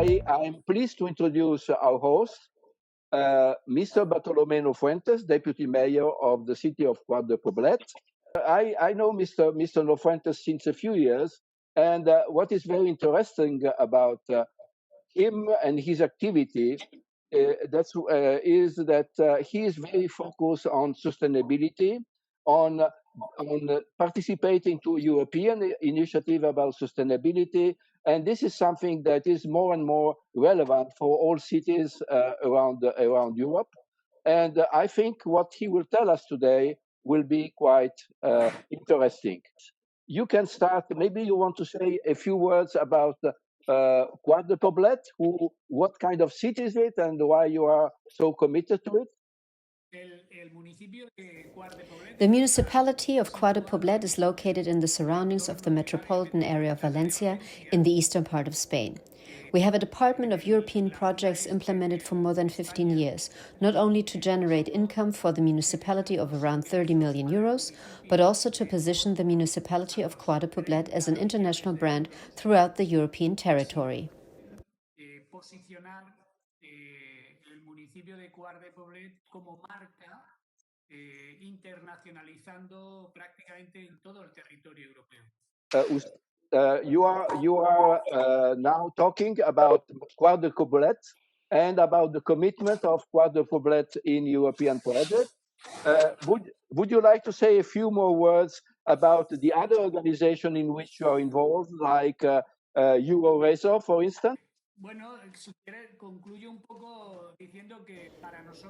I'm pleased to introduce our host, Mr. Bartolome Nofuentes, Deputy Mayor of the city of Quart de Poblet. I know Mr. Nofuentes since a few years, and what is very interesting about him and his activity is that he is very focused on sustainability, on participating to European initiative about sustainability, and this is something that is more and more relevant for all cities around Europe. And I think what he will tell us today will be quite interesting. You can start. Maybe you want to say a few words about Quart de Poblet. What kind of city is it, and why you are so committed to it? The municipality of Quart de Poblet is located in the surroundings of the metropolitan area of Valencia in the eastern part of Spain. We have a department of European projects implemented for more than 15 years, not only to generate income for the municipality of around 30 million euros, but also to position the municipality of Quart de Poblet as an international brand throughout the European territory. You are now talking about Quart de Poblet and about the commitment of Quart de Poblet in European projects. Would you like to say a few more words about the other organization in which you are involved, like Euroresor, for instance?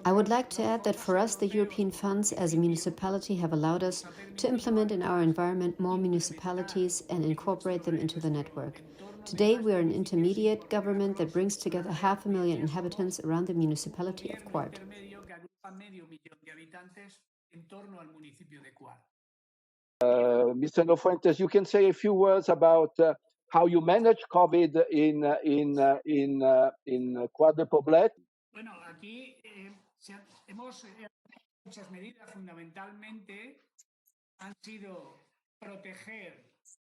I would like to add that for us, the European funds as a municipality have allowed us to implement in our environment more municipalities and incorporate them into the network. Today, we are an intermediate government that brings together 500,000 inhabitants around the municipality of Quart. Mr. Nofuentes, you can say a few words about how you manage COVID in Quart de Poblet. Muchas medidas fundamentalmente han sido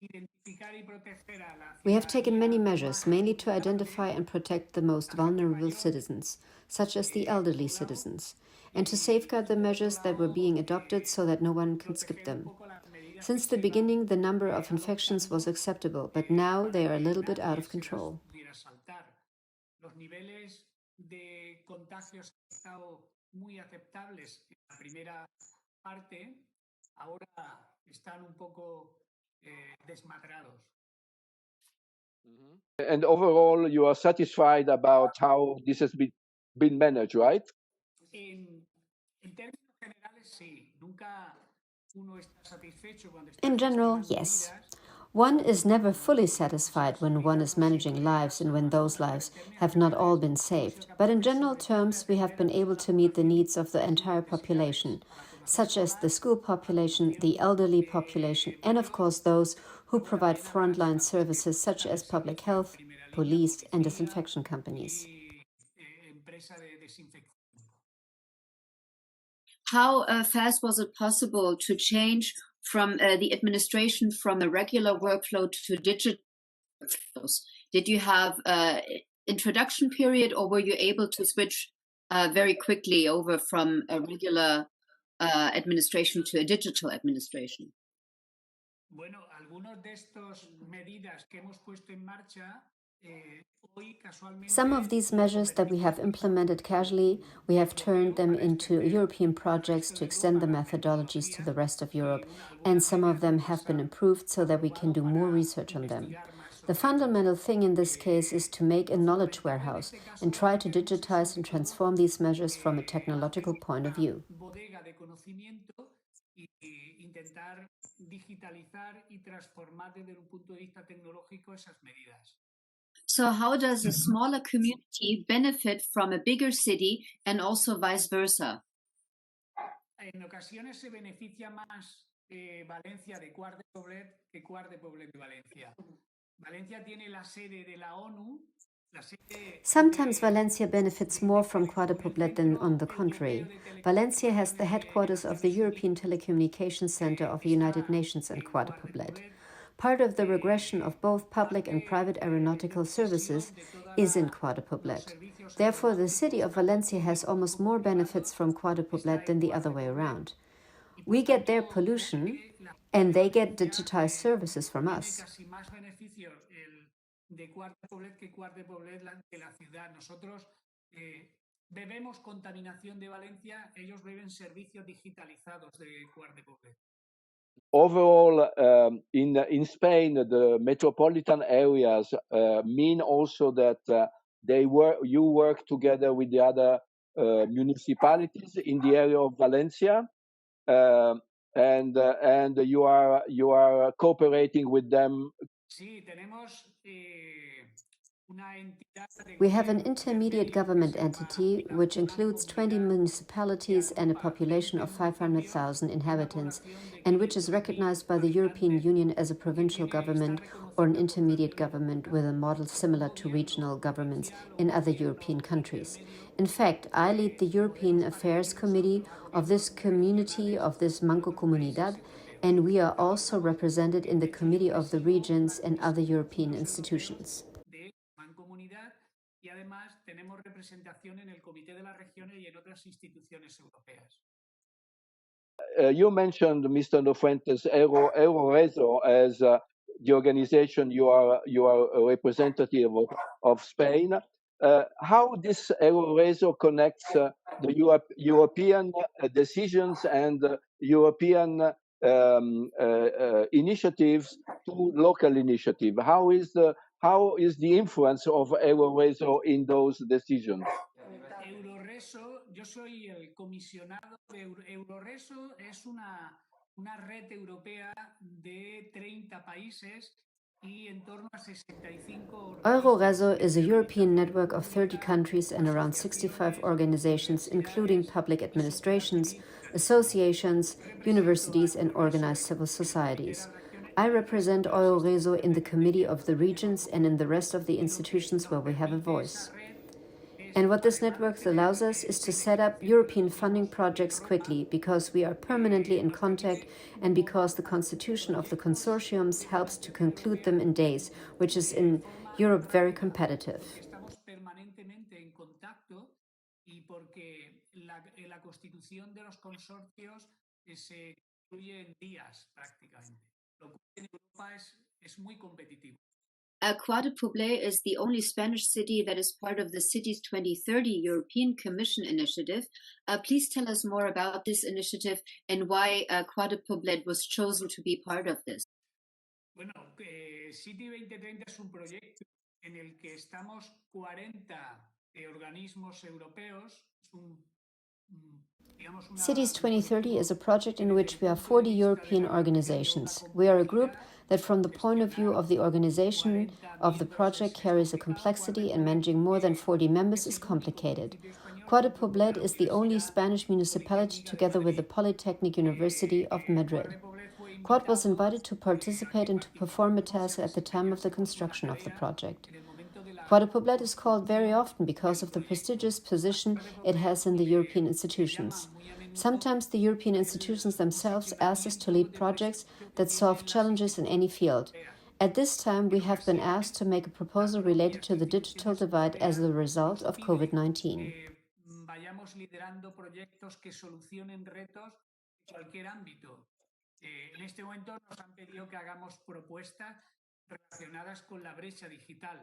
identificar y proteger a la. We have taken many measures, mainly to identify and protect the most vulnerable citizens, such as the elderly citizens, and to safeguard the measures that were being adopted so that no one can skip them. Since the beginning, the number of infections was acceptable, but now they are a little bit out of control. Los niveles de contagios han estado muy aceptables en la primera parte, ahora están un poco desmadrados. And overall, you are satisfied about how this has been managed, right? En términos generales, sí. Nunca uno está satisfecho cuando está. In general, yes. One is never fully satisfied when one is managing lives and when those lives have not all been saved. But in general terms, we have been able to meet the needs of the entire population, such as the school population, the elderly population, and of course those who provide frontline services such as public health, police, and disinfection companies. How fast was it possible to change from the administration from a regular workflow to digital workflows? Did you have an introduction period, or were you able to switch very quickly over from a regular administration to a digital administration? Bueno, algunos de estas medidas que hemos puesto en marcha. Some of these measures that we have implemented casually, we have turned them into European projects to extend the methodologies to the rest of Europe, and some of them have been improved so that we can do more research on them. The fundamental thing in this case is to make a knowledge warehouse and try to digitize and transform these measures from a technological point of view. So how does a smaller community benefit from a bigger city and also vice versa? En ocasiones se beneficia más Valencia de Quart de Poblet que Quart de Poblet de Valencia. Valencia tiene la sede de la ONU. Sometimes Valencia benefits more from Quart de Poblet than on the contrary. Valencia has the headquarters of the European Telecommunications Center of the United Nations in Quart de Poblet. Part of the regression of both public and private aeronautical services is in Quart de Poblet. Therefore, the city of Valencia has almost more benefits from Quart de Poblet than the other way around. We get their pollution, and they get digitized services from us. Bebemos contaminación de Valencia, ellos beben servicios digitalizados de Quart de Poblet. Overall, in Spain, the metropolitan areas mean also that you work together with the other municipalities in the area of Valencia, and you are cooperating with them. Sí, tenemos We have an intermediate government entity which includes 20 municipalities and a population of 500,000 inhabitants, and which is recognized by the European Union as a provincial government or an intermediate government with a model similar to regional governments in other European countries. In fact, I lead the European Affairs Committee of this community, of this Manco Comunidad, and we are also represented in the Committee of the Regions and other European institutions. Y además tenemos representación en el Comité de las Regiones y en otras instituciones europeas. You mentioned, Mr. Nofuentes, Euroreso as the organization you are a representative of Spain. How this Euroreso connects the European decisions and European initiatives to local initiative? How is the influence of Euroreso in those decisions? Euroreso, yo soy el comisionado de Euroreso, es una red europea de 30 países y en torno a 65 Euroreso is a European network of 30 countries and around 65 organizations, including public administrations, associations, universities, and organized civil societies. I represent Euroreso in the Committee of the Regions and in the rest of the institutions where we have a voice. And what this network allows us is to set up European funding projects quickly because we are permanently in contact and because the constitution of the consortiums helps to conclude them in days, which is in Europe very competitive. Estamos permanentemente en contacto y porque la constitución de los consorcios se concluye en días prácticamente. Lo cual en Europa es muy competitivo. Quart de Poblet is the only Spanish city that is part of the Cities 2030 European Commission initiative. Please tell us more about this initiative and why Quart de Poblet was chosen to be part of this. Bueno, City 2030 es un proyecto en el que estamos 40 organismos europeos. Cities 2030 is a project in which we are 40 European organizations. We are a group that from the point of view of the organization of the project carries a complexity, and managing more than 40 members is complicated. Quart de Poblet is the only Spanish municipality together with the Polytechnic University of Madrid. Quart was invited to participate and to perform a task at the time of the construction of the project. Quart de Poblet is called very often because of the prestigious position it has in the European institutions. Sometimes the European institutions themselves ask us to lead projects that solve challenges in any field. At this time, we have been asked to make a proposal related to the digital divide as a result of COVID-19. Vayamos liderando proyectos que solucionen retos en cualquier ámbito. En este momento nos han pedido que hagamos propuestas relacionadas con la brecha digital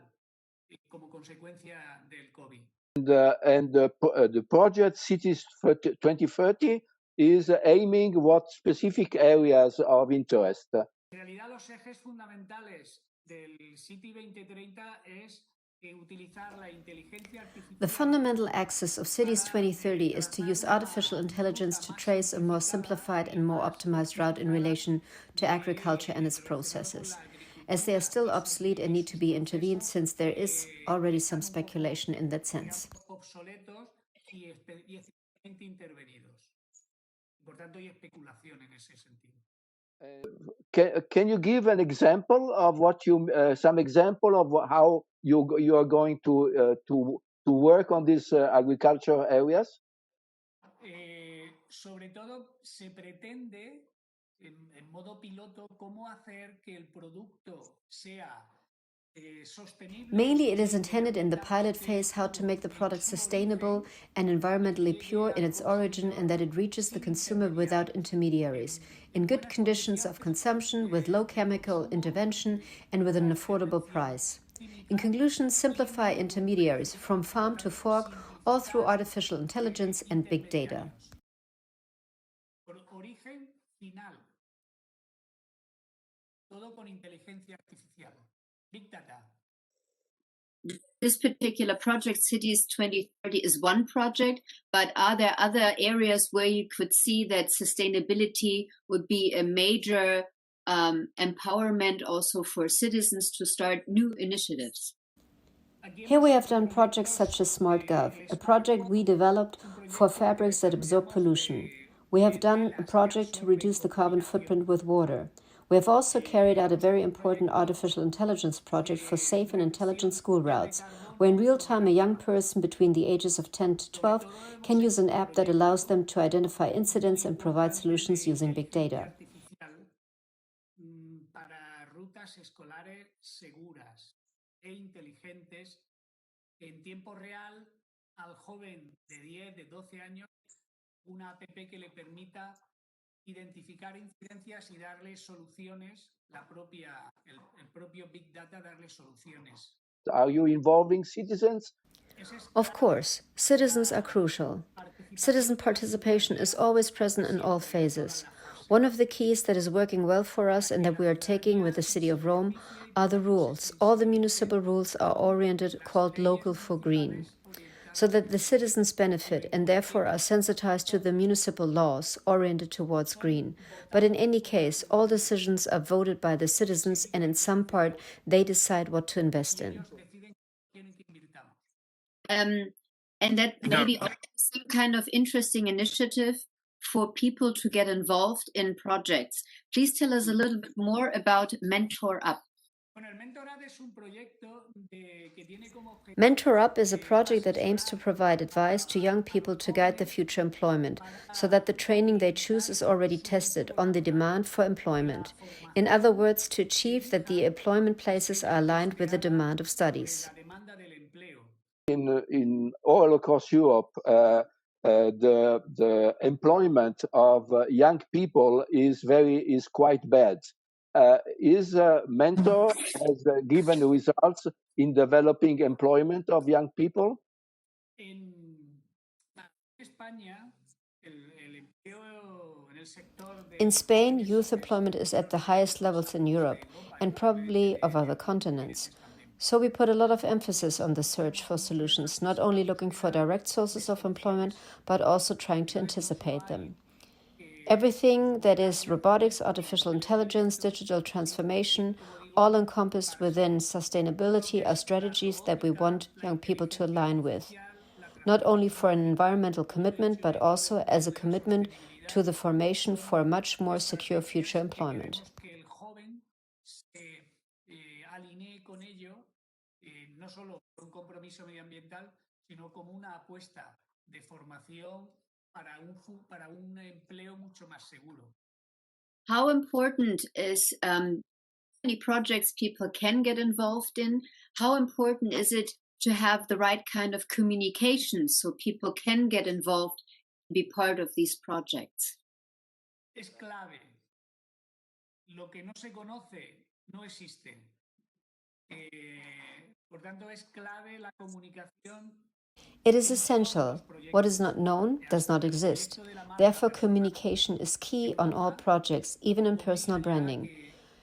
como consecuencia del COVID. And the project Cities 2030 is aiming what specific areas of interest? En realidad, los ejes fundamentales del City 2030 es utilizar la inteligencia artificial. The fundamental axis of Cities 2030 is to use artificial intelligence to trace a more simplified and more optimized route in relation to agriculture and its processes, as they are still obsolete and need to be intervened since there is already some speculation in that sense. Obsoletos y efectivamente intervenidos. Por tanto, hay especulación en ese sentido. Can you give an example of some example of how you are going to work on these agricultural areas? Sobre todo, se pretende en modo piloto cómo hacer que el producto sea Mainly, it is intended in the pilot phase how to make the product sustainable and environmentally pure in its origin and that it reaches the consumer without intermediaries, in good conditions of consumption, with low chemical intervention, and with an affordable price. In conclusion, simplify intermediaries from farm to fork, all through artificial intelligence and big data. Origen final. Todo con inteligencia artificial. Big data. This particular project, Cities 2030, is one project, but are there other areas where you could see that sustainability would be a major empowerment also for citizens to start new initiatives? Here we have done projects such as SmartGov, a project we developed for fabrics that absorb pollution. We have done a project to reduce the carbon footprint with water. We have also carried out a very important artificial intelligence project for safe and intelligent school routes, where in real time a young person between the ages of 10 to 12 can use an app that allows them to identify incidents and provide solutions using big data. Para rutas escolares seguras e inteligentes en tiempo real al joven de 10, de 12 años, una app que le permita identificar incidencias y darle soluciones, el propio Big Data darle soluciones. Are you involving citizens? Of course, citizens are crucial. Citizen participation is always present in all phases. One of the keys that is working well for us and that we are taking with the City of Rome are the rules. All the municipal rules are oriented, called local for green, so that the citizens benefit and therefore are sensitized to the municipal laws oriented towards green. But in any case, all decisions are voted by the citizens and in some part they decide what to invest in. And that maybe some kind of interesting initiative for people to get involved in projects. Please tell us a little bit more about Mentor Up. Mentor Up is a project that aims to provide advice to young people to guide the future employment, so that the training they choose is already tested on the demand for employment. In other words, to achieve that the employment places are aligned with the demand of studies. In all across Europe, the employment of young people is quite bad. Is Mentor has given results in developing employment of young people? In Spain, youth employment is at the highest levels in Europe and probably of other continents. So we put a lot of emphasis on the search for solutions, not only looking for direct sources of employment, but also trying to anticipate them. Everything that is robotics, artificial intelligence, digital transformation, all encompassed within sustainability are strategies that we want young people to align with, not only for an environmental commitment, but also as a commitment to the formation for a much more secure future employment. No solo un compromiso medioambiental, sino como una apuesta de formación para un empleo mucho más seguro. How important is many projects people can get involved in? How important is it to have the right kind of communication so people can get involved and be part of these projects? Es clave. Lo que no se conoce no existe. Por tanto, es clave la comunicación. It is essential. What is not known does not exist. Therefore, communication is key on all projects, even in personal branding.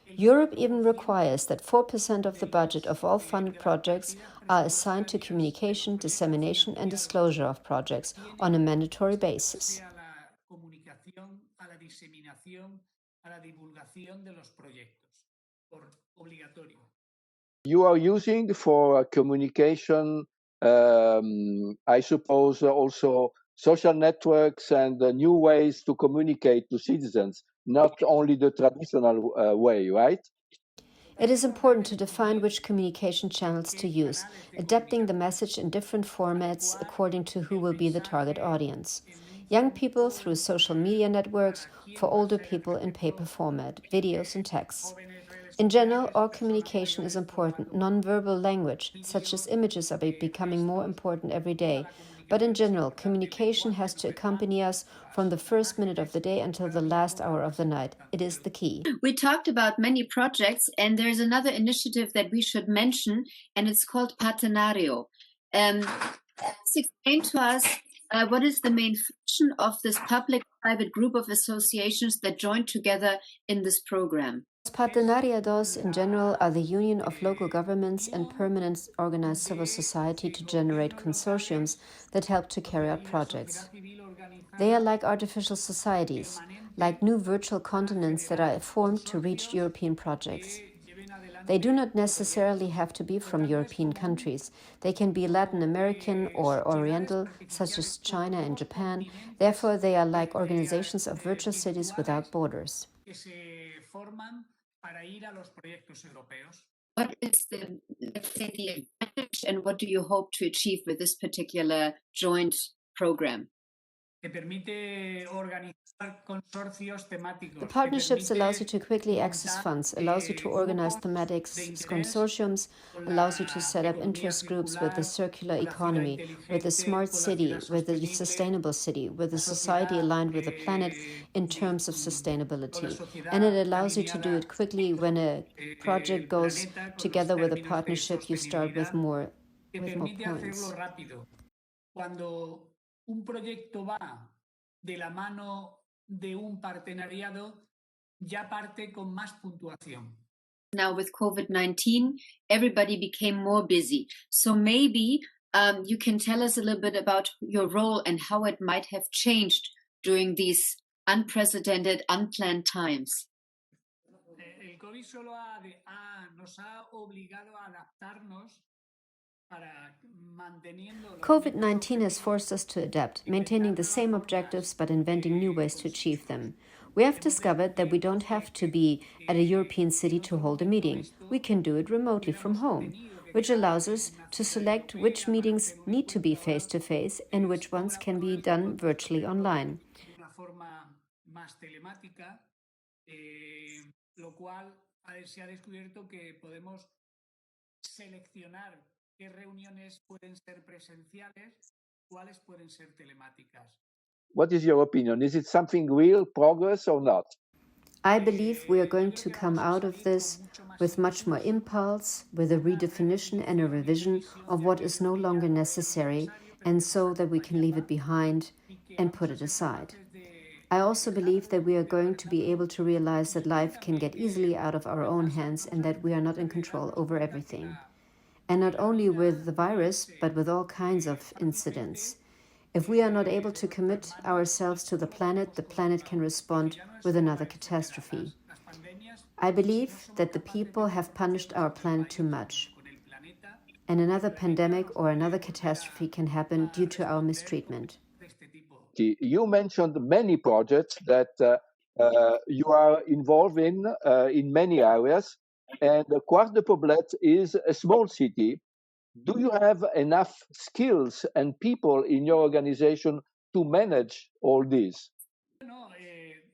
Europe even requires that 4% of the budget of all funded projects are assigned to communication, dissemination, and disclosure of projects on a mandatory basis. You are using for communication, I suppose, also social networks and new ways to communicate to citizens, not only the traditional way, right? It is important to define which communication channels to use, adapting the message in different formats according to who will be the target audience. young people through social media networks, for older people in paper format, videos and texts. In general, all communication is important. Non-verbal language, such as images, are becoming more important every day. But in general, communication has to accompany us from the first minute of the day until the last hour of the night. It is the key. We talked about many projects, and there's another initiative that we should mention, and it's called Partenario. Explain to us what is the main function of this public-private group of associations that join together in this program? Partenariados in general are the union of local governments and permanent organized civil society to generate consortiums that help to carry out projects. They are like artificial societies, like new virtual continents that are formed to reach European projects. They do not necessarily have to be from European countries. They can be Latin American or Oriental, such as China and Japan. Therefore, they are like organizations of virtual cities without borders. What is the, let's say, the advantage, and what do you hope to achieve with this particular joint program? The partnerships allows you to quickly access funds, allows you to organize thematic consortiums, allows you to set up interest groups with the circular economy, with a smart city, with a sustainable city, with a society aligned with the planet in terms of sustainability. And it allows you to do it quickly. When a project goes together with a partnership, you start with more points. Un proyecto va de la mano de un partenariado, ya parte con más puntuación. Now with COVID-19, everybody became more busy. So maybe you can tell us a little bit about your role and how it might have changed during these unprecedented, unplanned times. El COVID solo nos ha obligado a adaptarnos. COVID-19 has forced us to adapt, maintaining the same objectives but inventing new ways to achieve them. We have discovered that we don't have to be at a European city to hold a meeting. We can do it remotely from home, which allows us to select which meetings need to be face-to-face and which ones can be done virtually online. ¿Qué reuniones pueden ser presenciales? ¿Cuáles pueden ser telemáticas? What is your opinion? Is it something real progress or not? I believe we are going to come out of this with much more impulse, with a redefinition and a revision of what is no longer necessary, and so that we can leave it behind and put it aside. I also believe that we are going to be able to realize that life can get easily out of our own hands and that we are not in control over everything. And not only with the virus, but with all kinds of incidents. If we are not able to commit ourselves to the planet can respond with another catastrophe. I believe that the people have punished our planet too much. And another pandemic or another catastrophe can happen due to our mistreatment. You mentioned many projects that you are involved in many areas. And Quart de Poblet is a small city. Do you have enough skills and people in your organization to manage all this? No,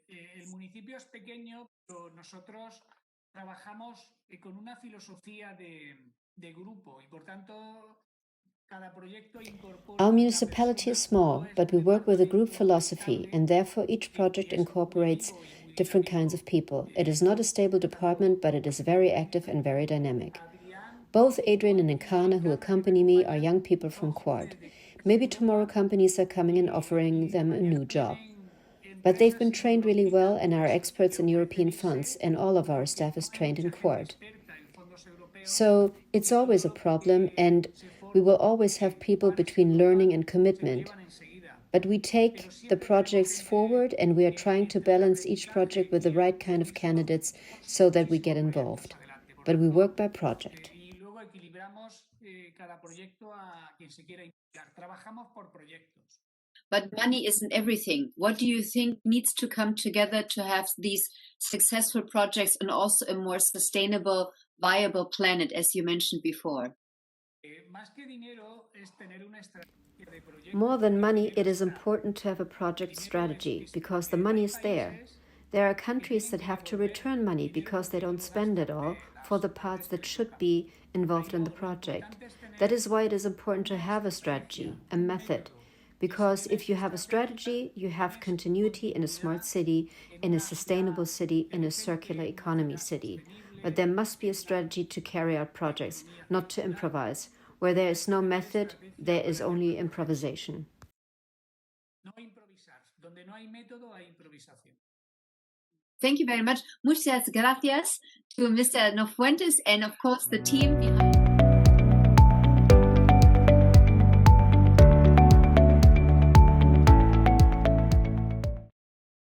el municipio es pequeño, pero nosotros trabajamos con una filosofía de grupo y por tanto cada proyecto incorpora. Our municipality is small, but we work with a group philosophy, and therefore each project incorporates different kinds of people. It is not a stable department, but it is very active and very dynamic. Both Adrian and Encarna, who accompany me, are young people from Quart. Maybe tomorrow companies are coming and offering them a new job. But they've been trained really well and are experts in European funds, and all of our staff is trained in Quart. So it's always a problem, and we will always have people between learning and commitment. But we take the projects forward and we are trying to balance each project with the right kind of candidates so that we get involved. But we work by project. But money isn't everything. What do you think needs to come together to have these successful projects and also a more sustainable, viable planet, as you mentioned before? More than money, it is important to have a project strategy because the money is there. There are countries that have to return money because they don't spend it all for the parts that should be involved in the project. That is why it is important to have a strategy, a method, because if you have a strategy, you have continuity in a smart city, in a sustainable city, in a circular economy city. But there must be a strategy to carry out projects, not to improvise. Where there is no method, there is only improvisation. Thank you very much. Muchas gracias to Mr. Nofuentes and, of course, the team behind